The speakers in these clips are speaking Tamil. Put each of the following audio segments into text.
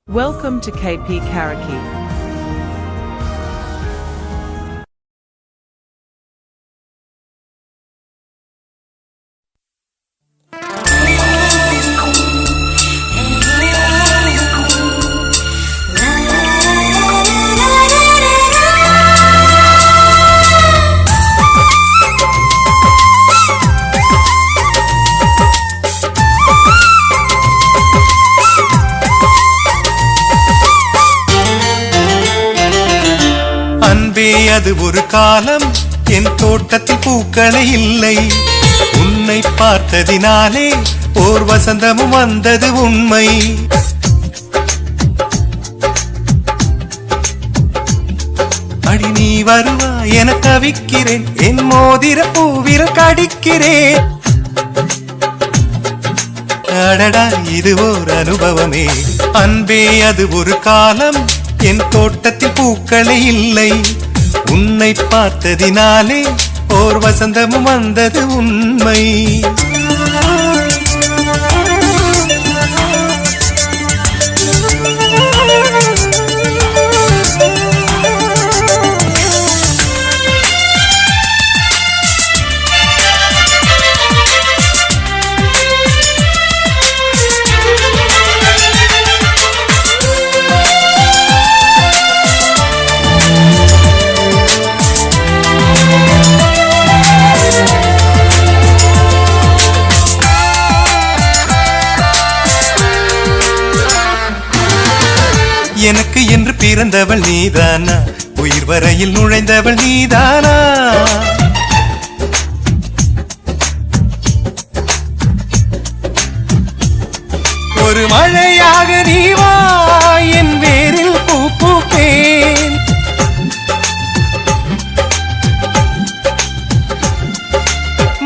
Welcome to KP Karaoke. அது ஒரு காலம் என் தோட்டத்தில் பூக்களே இல்லை உன்னை பார்த்ததினாலே ஓர் வசந்தமும் வந்தது உண்மை அடி நீ வருவா என தவிக்கிறேன் என் மோதிர பூவிர கடிக்கிறேன் அடடா இது ஓர் அனுபவமே அன்பே அது ஒரு காலம் என் தோட்டத்தில் பூக்களே இல்லை உன்னை பார்த்ததினாலே ஓர் வசந்தமும் வந்தது உண்மை எனக்கு என்று பிறந்தவள் நீதானா உயிர் வரையில் நுழைந்தவள் நீதானா ஒரு மழையாக நீ வா என் வேரில் பூ பூப்பேன்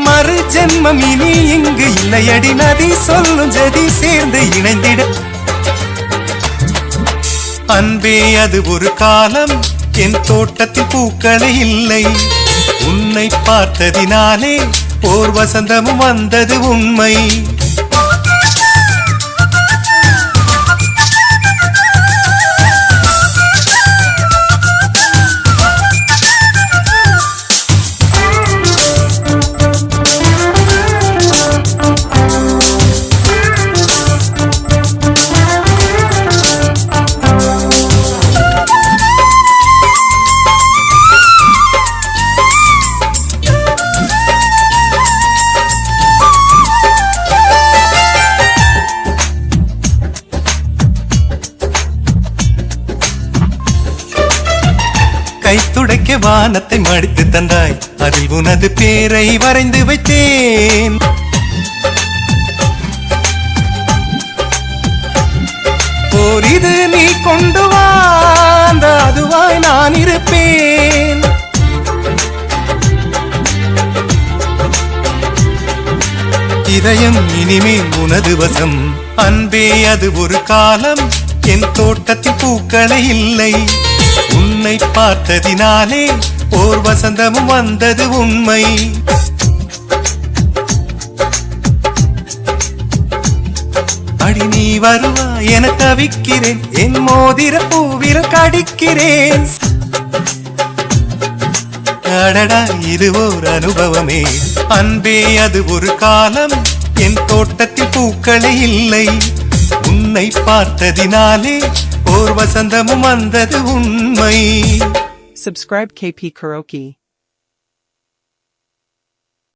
மறு ஜென்மம் இனி இங்கு இல்லையடி நதி சொல்லும் ஜதி சேர்ந்து இணைந்திட அன்பே அது ஒரு காலம் என் தோட்டத்தில் பூக்களே இல்லை உன்னை பார்த்ததினாலே ஓர் வசந்தமும் வந்தது உண்மை கை துடைக்க வானத்தை மடித்து தந்தாய் அதில் உனது பேரை வரைந்து வைத்தேன் போர் இது நீ கொண்டு வா அந்த அதுவாய் நான் இருப்பேன் இதயம் இனிமேல் உனது வசம் அன்பே அது ஒரு காலம் என் தோட்டத்தில் பூக்களே இல்லை உன்னை பார்த்ததினாலே ஓர் வசந்தமும் வந்தது உண்மை அடி நீ வருவா என தவிக்கிறேன் என் மோதிர பூவிர கடிக்கிறேன் அடடா இது ஓர் அனுபவமே அன்பே அது ஒரு காலம் என் தோட்டத்தில் பூக்களே இல்லை உன்னை பார்த்ததினாலே ஓர் வசந்தமும் வந்தது உண்மை Subscribe KP Karaoke.